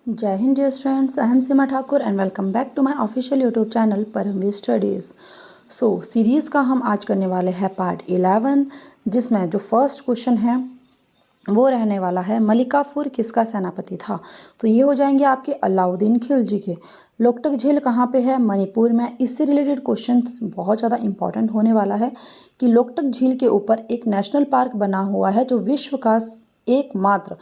जय Hind dear students, I am Seema Thakur and welcome back to my official YouTube channel Paramvir studies. Series का हम आज करने वाले हैं पार्ट 11, जिसमें जो फर्स्ट क्वेश्चन है वो रहने वाला है मलिकाफुर किसका सेनापति था। तो ये हो जाएंगे आपके अलाउद्दीन खिलजी के। लोकटक झील कहाँ पे है? मणिपुर में। इससे रिलेटेड क्वेश्चंस बहुत ज़्यादा इंपॉर्टेंट होने वाला है कि लोकटक झील के ऊपर एक नेशनल पार्क बना हुआ है जो विश्व का एकमात्र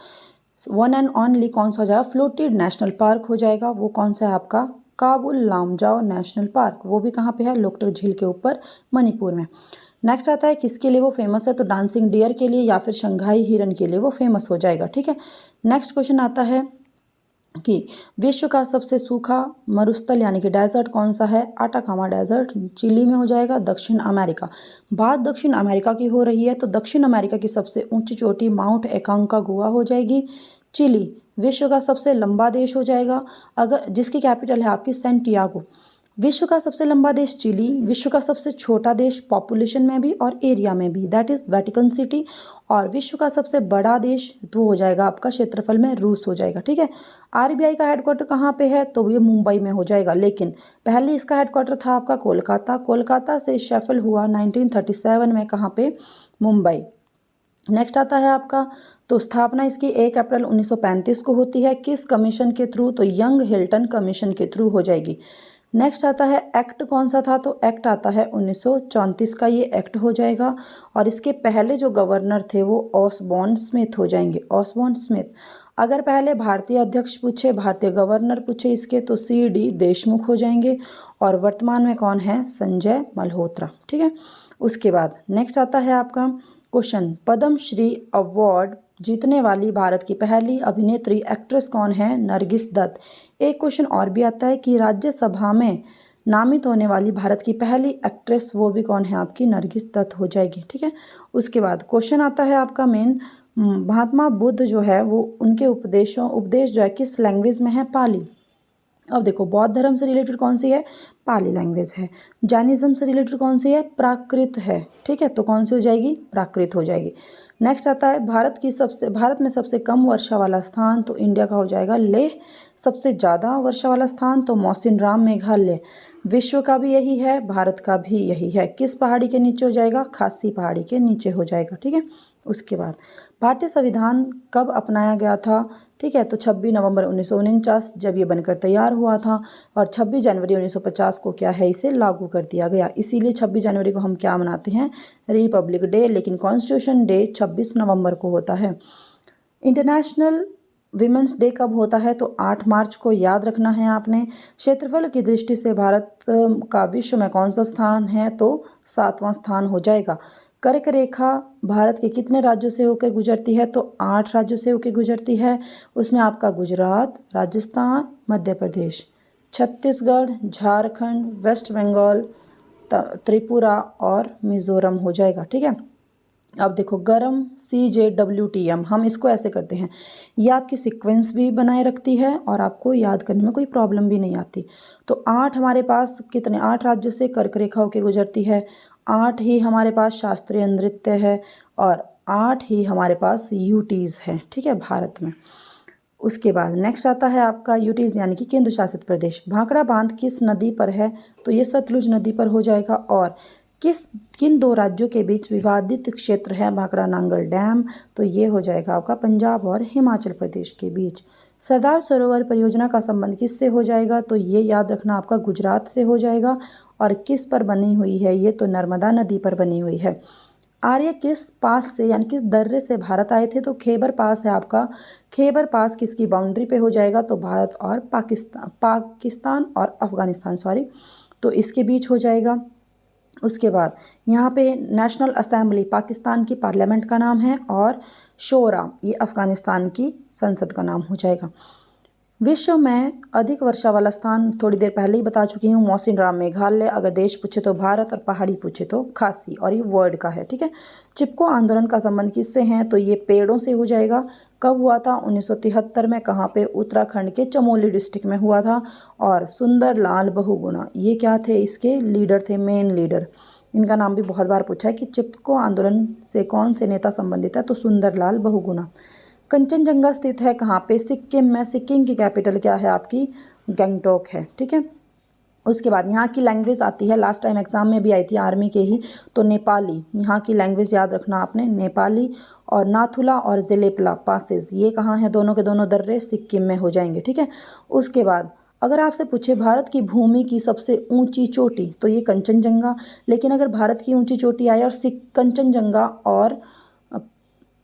वन एंड ओनली कौन सा हो जाएगा? फ्लोटेड नेशनल पार्क हो जाएगा। वो कौन सा है आपका? Kabul Lamjao national park. वो भी कहाँ पे है? लोकटक झील के ऊपर, मणिपुर में। नेक्स्ट आता है किसके लिए वो फेमस है? तो डांसिंग डियर के लिए या फिर शंघाई हिरन के लिए वो फेमस हो जाएगा। ठीक है। नेक्स्ट क्वेश्चन आता है कि विश्व का सबसे सूखा मरुस्थल यानी कि डेजर्ट कौन सा है? आटाकामा डेजर्ट चिली में हो जाएगा, दक्षिण अमेरिका। बात दक्षिण अमेरिका की हो रही है तो दक्षिण अमेरिका की सबसे ऊंची चोटी माउंट एकांकागुआ हो जाएगी, चिली। विश्व का सबसे लंबा देश हो जाएगा अगर जिसकी कैपिटल है आपकी सैंटियागो। विश्व का सबसे लंबा देश चिली। विश्व का सबसे छोटा देश पॉपुलेशन में भी और एरिया में भी, दैट इज वेटिकन सिटी। और विश्व का सबसे बड़ा देश तो हो जाएगा आपका क्षेत्रफल में रूस हो जाएगा। ठीक है। आरबीआई का हेडक्वार्टर कहाँ पे है? तो ये मुंबई में हो जाएगा, लेकिन पहले इसका हेडक्वार्टर था आपका कोलकाता। कोलकाता से शेफल हुआ 1937 में, कहाँ पे? मुंबई। नेक्स्ट आता है आपका, तो स्थापना इसकी 1 अप्रैल 1935 को होती है। किस कमीशन के थ्रू? तो यंग हिल्टन कमीशन के थ्रू हो जाएगी। नेक्स्ट आता है एक्ट कौन सा था? तो एक्ट आता है 1934 का, ये एक्ट हो जाएगा। और इसके पहले जो गवर्नर थे वो ऑसबॉर्न स्मिथ हो जाएंगे, ऑसबॉर्न स्मिथ। अगर पहले भारतीय अध्यक्ष पूछे, भारतीय गवर्नर पूछे इसके, तो CD देशमुख हो जाएंगे। और वर्तमान में कौन है? संजय मल्होत्रा। ठीक है। उसके बाद नेक्स्ट आता है आपका क्वेश्चन, पद्म श्री अवार्ड जीतने वाली भारत की पहली अभिनेत्री एक्ट्रेस कौन है? नरगिस दत्त। एक क्वेश्चन और भी आता है कि राज्यसभा में नामित होने वाली भारत की पहली एक्ट्रेस, वो भी कौन है? आपकी नरगिस दत्त हो जाएगी। ठीक है। उसके बाद क्वेश्चन आता है आपका मेन, महात्मा बुद्ध जो है वो उनके उपदेश जो है किस लैंग्वेज में है? पाली। अब देखो, बौद्ध धर्म से रिलेटेड कौन सी है? पाली लैंग्वेज है। जैनिज्म से रिलेटेड कौन सी है? प्राकृत है। ठीक है, तो कौन सी हो जाएगी? प्राकृत हो जाएगी। नेक्स्ट आता है भारत में सबसे कम वर्षा वाला स्थान, तो इंडिया का हो जाएगा लेह। सबसे ज़्यादा वर्षा वाला स्थान तो मौसिनराम मेघालय। विश्व का भी यही है, भारत का भी यही है। किस पहाड़ी के नीचे हो जाएगा? खासी पहाड़ी के नीचे हो जाएगा। ठीक है। उसके बाद भारतीय संविधान कब अपनाया गया था? ठीक है, तो 26 नवंबर 1949 जब ये बनकर तैयार हुआ था। और 26 जनवरी 1950 को क्या है? इसे लागू कर दिया गया। इसीलिए 26 जनवरी को हम क्या मनाते हैं? Republic day. लेकिन कॉन्स्टिट्यूशन डे 26 नवंबर को होता है। इंटरनेशनल विमेंस डे कब होता है? तो 8 मार्च को, याद रखना है आपने। क्षेत्रफल की दृष्टि से भारत का विश्व में कौन सा स्थान है? तो 7वां स्थान हो जाएगा। कर्क रेखा भारत के कितने राज्यों से होकर गुजरती है? तो 8 राज्यों से होकर गुजरती है। उसमें आपका गुजरात, राजस्थान, मध्य प्रदेश, छत्तीसगढ़, झारखंड, वेस्ट बंगाल, त्रिपुरा और मिजोरम हो जाएगा। ठीक है। अब देखो, गरम CJWTM, हम इसको ऐसे करते हैं, ये आपकी सीक्वेंस भी बनाए रखती है और आपको याद करने में कोई प्रॉब्लम भी नहीं आती। तो 8 हमारे पास कितने? 8 राज्यों से कर्क रेखा होकर गुजरती है। 8 ही हमारे पास शास्त्रीय नृत्य है और 8 ही हमारे पास यूटीज़ है। ठीक है, भारत में। उसके बाद नेक्स्ट आता है आपका यूटीज़ यानी कि केंद्र शासित प्रदेश। भाखड़ा बांध किस नदी पर है? तो ये सतलुज नदी पर हो जाएगा। और किन 2 राज्यों के बीच विवादित क्षेत्र है भाखड़ा नांगल डैम? तो ये हो जाएगा आपका पंजाब और हिमाचल प्रदेश के बीच। सरदार सरोवर परियोजना का संबंध किससे हो जाएगा? तो ये याद रखना आपका गुजरात से हो जाएगा। और किस पर बनी हुई है ये? तो नर्मदा नदी पर बनी हुई है। आर्य किस पास से यानी किस दर्रे से भारत आए थे? तो खैबर पास है आपका। खैबर पास किसकी बाउंड्री पे हो जाएगा? तो भारत और पाकिस्तान और अफगानिस्तान, सॉरी, तो इसके बीच हो जाएगा। उसके बाद यहाँ पे नेशनल असेंबली पाकिस्तान की पार्लियामेंट का नाम है और शोरा ये अफगानिस्तान की संसद का नाम हो जाएगा। विश्व में अधिक वर्षा वाला स्थान थोड़ी देर पहले ही बता चुकी हूँ, मौसिनराम मेघालय। अगर देश पूछे तो भारत और पहाड़ी पूछे तो खासी, और ये वर्ड का है। ठीक है। चिपको आंदोलन का संबंध किससे है? तो ये पेड़ों से हो जाएगा। कब हुआ था? 1973 में। कहाँ पे? उत्तराखंड के चमोली डिस्ट्रिक्ट में हुआ था। और सुंदर लाल बहुगुणा ये क्या थे? इसके लीडर थे, मेन लीडर। इनका नाम भी बहुत बार पूछा है कि चिपको आंदोलन से कौन से नेता संबंधित है? तो सुंदर लाल बहुगुणा। कंचनजंगा स्थित है कहाँ पे? सिक्किम में। सिक्किम की कैपिटल क्या है आपकी? गंगटोक है, ठीक है। उसके बाद यहाँ की लैंग्वेज आती है, लास्ट टाइम एग्जाम में भी आई थी आर्मी के ही, तो नेपाली। यहाँ की लैंग्वेज याद रखना आपने, नेपाली। और नाथुला और जेलेपला पासेस, ये कहाँ है? दोनों के दोनों दर्रे सिक्किम में हो जाएंगे, ठीक है। उसके बाद अगर आपसे पूछे भारत की भूमि की सबसे ऊंची चोटी, तो ये कंचनजंगा। लेकिन अगर भारत की ऊंची चोटी आए और कंचनजंगा और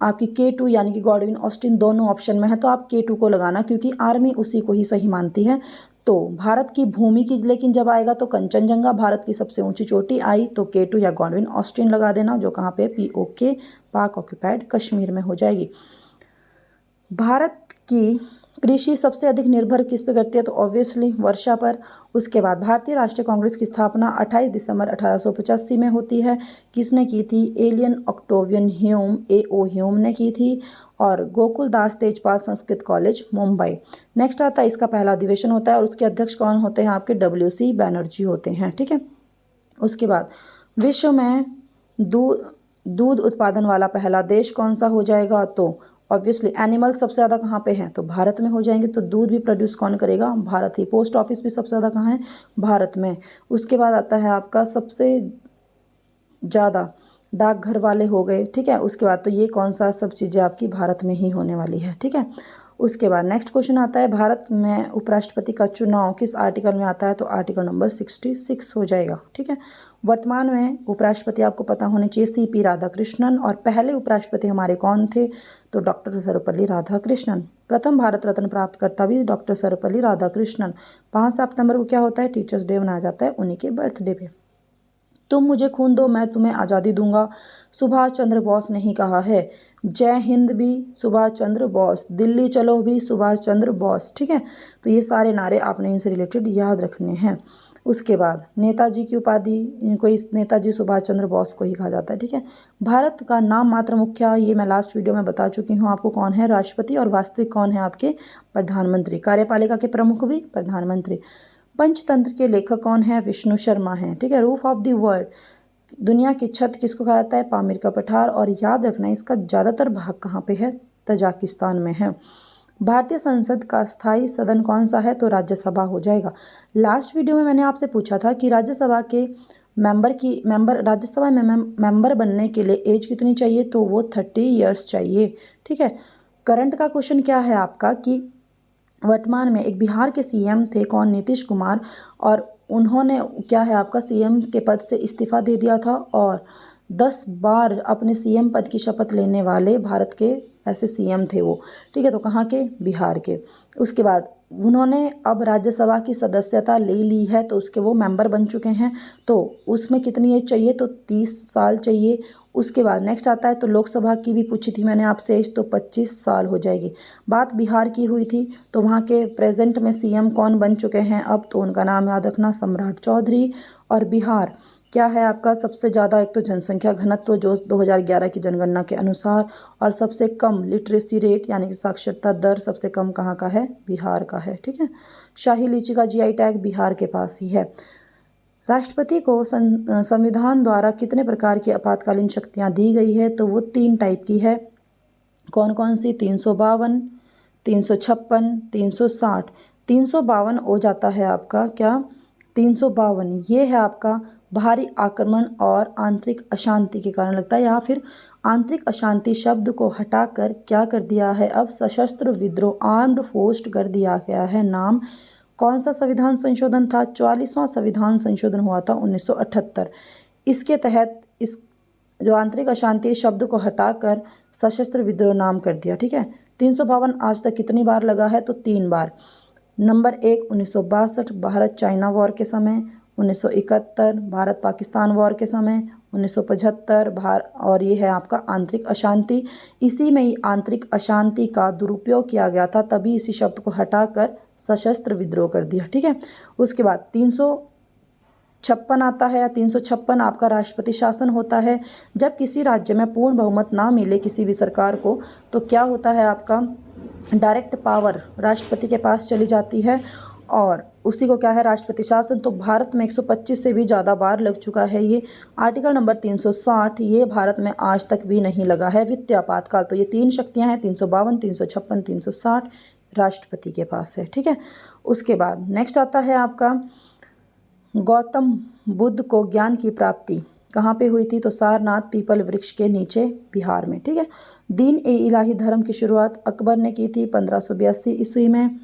आपकी K2 यानी कि गॉडविन ऑस्टिन दोनों ऑप्शन में है, तो आप K2 को लगाना, क्योंकि आर्मी उसी को ही सही मानती है। तो भारत की भूमि की लेकिन जब आएगा तो कंचनजंगा, भारत की सबसे ऊंची चोटी आई तो K2 या गॉडविन ऑस्टिन लगा देना, जो कहाँ पे? POK, पाक ऑक्यूपाइड कश्मीर में हो जाएगी। भारत की कृषि सबसे अधिक निर्भर किस पे करती है? तो ऑब्वियसली वर्षा पर। उसके बाद भारतीय राष्ट्रीय कांग्रेस की स्थापना 28 दिसंबर 1885 में होती है। किसने की थी? Alien Octavian Hume, AO Hume ने की थी। और गोकुल दास तेजपाल संस्कृत कॉलेज, मुंबई। नेक्स्ट आता है, इसका पहला अधिवेशन होता है और उसके अध्यक्ष कौन होते हैं? आपके WC बैनर्जी होते हैं, ठीक है। उसके बाद विश्व में दूध उत्पादन वाला पहला देश कौन सा हो जाएगा? तो ऑब्वियसली एनिमल सबसे ज़्यादा कहाँ पे हैं? तो भारत में हो जाएंगे। तो दूध भी प्रोड्यूस कौन करेगा? भारत ही। पोस्ट ऑफिस भी सबसे ज़्यादा कहाँ है? भारत में। उसके बाद आता है आपका सबसे ज़्यादा डाकघर वाले हो गए, ठीक है। उसके बाद तो ये कौन सा सब चीज़ें आपकी भारत में ही होने वाली है, ठीक है। उसके बाद नेक्स्ट क्वेश्चन आता है, भारत में उपराष्ट्रपति का चुनाव किस आर्टिकल में आता है? तो आर्टिकल नंबर 66 हो जाएगा, ठीक है। वर्तमान में उपराष्ट्रपति आपको पता होने चाहिए CP राधाकृष्णन, और पहले उपराष्ट्रपति हमारे कौन थे? तो डॉक्टर सर्वपल्ली राधाकृष्णन। प्रथम भारत रत्न प्राप्तकर्ता भी डॉक्टर सर्वपल्ली राधाकृष्णन। 5 सितंबर को क्या होता है? टीचर्स डे मनाया जाता है उन्हीं के बर्थडे पे। तुम मुझे खून दो मैं तुम्हें आज़ादी दूंगा, सुभाष चंद्र बोस ने ही कहा है। जय हिंद भी सुभाष चंद्र बोस, दिल्ली चलो भी सुभाष चंद्र बोस, ठीक है। तो ये सारे नारे आपने इनसे रिलेटेड याद रखने हैं। उसके बाद नेताजी की उपाधि, इनको नेताजी सुभाष चंद्र बोस को ही कहा जाता है, ठीक है। भारत का नाम मात्र मुखिया, ये मैं लास्ट वीडियो में बता चुकी हूँ आपको, कौन है? राष्ट्रपति। और वास्तविक कौन है आपके? प्रधानमंत्री। कार्यपालिका के प्रमुख भी प्रधानमंत्री। पंचतंत्र के लेखक कौन है? विष्णु शर्मा हैं, ठीक है। रूफ ऑफ द वर्ल्ड, दुनिया की छत किसको कहा जाता है? पामीर का पठार। और याद रखना इसका ज़्यादातर भाग कहाँ पे है? तजाकिस्तान में है। भारतीय संसद का स्थायी सदन कौन सा है? तो राज्यसभा हो जाएगा। लास्ट वीडियो में मैंने आपसे पूछा था कि राज्यसभा के राज्यसभा में मेंबर बनने के लिए एज कितनी चाहिए? तो वो 30 ईयर्स चाहिए, ठीक है। करंट का क्वेश्चन क्या है आपका कि वर्तमान में एक बिहार के CM थे, कौन? नीतीश कुमार। और उन्होंने क्या है आपका CM के पद से इस्तीफा दे दिया था, और 10 बार अपने CM पद की शपथ लेने वाले भारत के ऐसे CM थे वो, ठीक है। तो कहाँ के? बिहार के। उसके बाद उन्होंने अब राज्यसभा की सदस्यता ले ली है, तो उसके वो मेंबर बन चुके हैं। तो उसमें कितनी एज चाहिए? तो 30 साल चाहिए। उसके बाद नेक्स्ट आता है, तो लोकसभा की भी पूछी थी मैंने आपसे एज, तो 25 साल हो जाएगी। बात बिहार की हुई थी, तो वहाँ के प्रेजेंट में CM कौन बन चुके हैं अब? तो उनका नाम याद रखना, सम्राट चौधरी। और बिहार क्या है आपका? सबसे ज़्यादा एक तो जनसंख्या घनत्व जो 2011 की जनगणना के अनुसार, और सबसे कम लिटरेसी रेट यानी कि साक्षरता दर सबसे कम कहाँ का है? बिहार का है, ठीक है। शाही लीची का GI टैग बिहार के पास ही है। राष्ट्रपति को संविधान द्वारा कितने प्रकार की आपातकालीन शक्तियाँ दी गई है? तो वो 3 टाइप की है। कौन कौन सी? 352, 356, 360। 352 हो जाता है आपका क्या? 352 ये है आपका बाहरी आक्रमण और आंतरिक अशांति के कारण लगता है, या फिर आंतरिक अशांति शब्द को हटाकर क्या कर दिया है अब? सशस्त्र विद्रोह, आर्म्ड फोर्स कर दिया गया है नाम। कौन सा संविधान संशोधन था? 44वां संविधान संशोधन हुआ था 1978। इसके तहत इस जो आंतरिक अशांति शब्द को हटाकर सशस्त्र विद्रोह नाम कर दिया, ठीक है। 352 आज तक कितनी बार लगा है? तो 3 बार। नंबर 1 1962 भारत चाइना वॉर के समय, 1971 भारत पाकिस्तान वॉर के समय, 1975 और ये है आपका आंतरिक अशांति। इसी में ही आंतरिक अशांति का दुरुपयोग किया गया था, तभी इसी शब्द को हटाकर सशस्त्र विद्रोह कर दिया, ठीक है। उसके बाद 356 आता है, या 356 आपका राष्ट्रपति शासन होता है। जब किसी राज्य में पूर्ण बहुमत ना मिले किसी भी सरकार को, तो क्या होता है आपका? डायरेक्ट पावर राष्ट्रपति के पास चली जाती है, और उसी को क्या है राष्ट्रपति शासन। तो भारत में 125 से भी ज़्यादा बार लग चुका है ये। आर्टिकल नंबर 360 ये भारत में आज तक भी नहीं लगा है। वित्तीय आपातकाल, तो ये 3 शक्तियाँ हैं 352, 356, 360 राष्ट्रपति के पास है। ठीक है, उसके बाद नेक्स्ट आता है आपका गौतम बुद्ध को ज्ञान की प्राप्ति कहाँ पे हुई थी। तो सारनाथ पीपल वृक्ष के नीचे बिहार में। ठीक है, दीन ए इलाही धर्म की शुरुआत अकबर ने की थी 1582 ईस्वी में।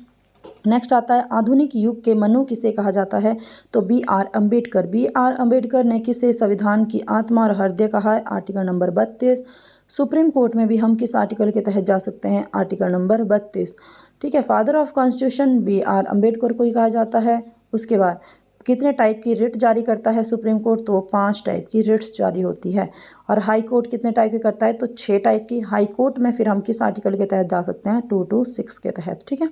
नेक्स्ट आता है आधुनिक युग के मनु किसे कहा जाता है। तो B.R. अम्बेडकर। B.R. अम्बेडकर ने किसे संविधान की आत्मा और हृदय कहा है। Article number 32। सुप्रीम कोर्ट में भी हम किस आर्टिकल के तहत जा सकते हैं। Article number 32। ठीक है, father of constitution B.R. Ambedkar को ही कहा जाता है। उसके बाद कितने टाइप की रिट जारी करता है सुप्रीम कोर्ट। तो 5 टाइप की रिट्स जारी होती है। और हाई कोर्ट कितने टाइप की करता है। तो 6 टाइप की। हाई कोर्ट में फिर हम किस आर्टिकल के तहत जा सकते हैं 226 के तहत। ठीक है,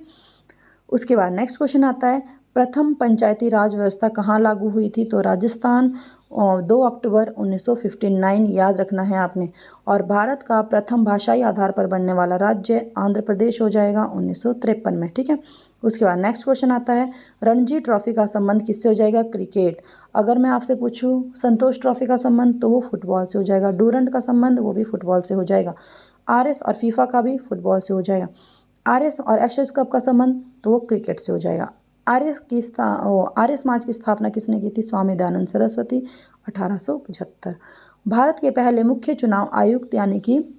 उसके बाद नेक्स्ट क्वेश्चन आता है प्रथम पंचायती राज व्यवस्था कहाँ लागू हुई थी। तो राजस्थान, 2 अक्टूबर 1959 याद रखना है आपने। और भारत का प्रथम भाषाई आधार पर बनने वाला राज्य आंध्र प्रदेश हो जाएगा 1953 में। ठीक है, उसके बाद नेक्स्ट क्वेश्चन आता है रणजी ट्रॉफी का संबंध किससे हो जाएगा। क्रिकेट। अगर मैं आपसे पूछूं संतोष ट्रॉफी का संबंध तो वो फुटबॉल से हो जाएगा। डूरंड का संबंध वो भी फुटबॉल से हो जाएगा। RS और फीफा का भी फुटबॉल से हो जाएगा। RS और एशेज कप का संबंध तो वो क्रिकेट से हो जाएगा। आर्य समाज की स्थापना किसने की थी। स्वामी दयानंद सरस्वती 1875। भारत के पहले मुख्य चुनाव आयुक्त यानी कि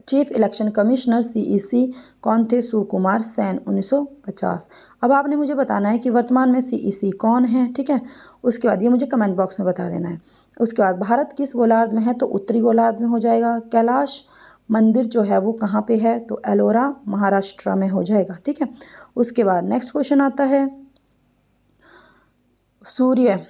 चीफ इलेक्शन कमिश्नर CEC कौन थे। सुकुमार सेन 1950। अब आपने मुझे बताना है कि वर्तमान में CEC कौन है। ठीक है, उसके बाद ये मुझे कमेंट बॉक्स में बता देना है। उसके बाद भारत किस गोलार्ध में है। तो उत्तरी गोलार्ध में हो जाएगा। कैलाश मंदिर जो है वो कहाँ पे है। तो एलोरा महाराष्ट्र में हो जाएगा। ठीक है, उसके बाद नेक्स्ट क्वेश्चन आता है सूर्य,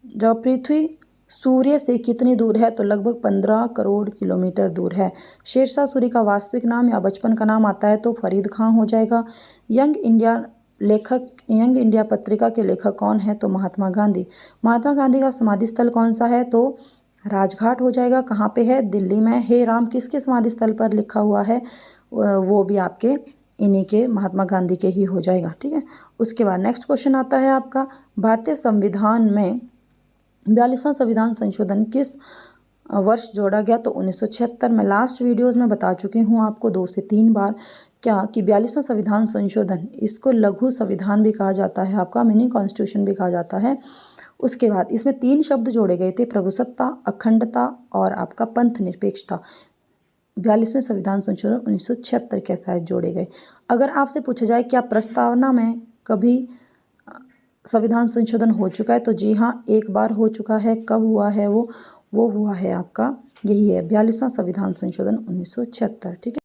जब पृथ्वी सूर्य से कितनी दूर है। तो लगभग 15 करोड़ किलोमीटर दूर है। शेरशाह सूरी का वास्तविक नाम या बचपन का नाम आता है तो फरीद खां हो जाएगा। यंग इंडिया पत्रिका के लेखक कौन है। तो महात्मा गांधी। महात्मा गांधी का समाधि स्थल कौन सा है। तो राजघाट हो जाएगा। कहाँ पे है। दिल्ली में। हे राम किसके समाधि स्थल पर लिखा हुआ है। वो भी आपके इन्हीं के महात्मा गांधी के ही हो जाएगा। ठीक है, उसके बाद नेक्स्ट क्वेश्चन आता है आपका भारतीय संविधान में 42वां संविधान संशोधन किस वर्ष जोड़ा गया। तो 1976 में। लास्ट वीडियोस में बता चुकी हूँ आपको 2 से 3 बार क्या कि 42वां संविधान संशोधन इसको लघु संविधान भी कहा जाता है, आपका मिनी कॉन्स्टिट्यूशन भी कहा जाता है। उसके बाद इसमें 3 शब्द जोड़े गए थे प्रभुसत्ता, अखंडता और आपका पंथ निरपेक्षता। 42वें संविधान संशोधन 1976 के तहत जोड़े गए। अगर आपसे पूछा जाए क्या प्रस्तावना में कभी संविधान संशोधन हो चुका है। तो जी हाँ, एक बार हो चुका है। कब हुआ है वो हुआ है आपका यही है 42वां संविधान संशोधन 1976। ठीक है।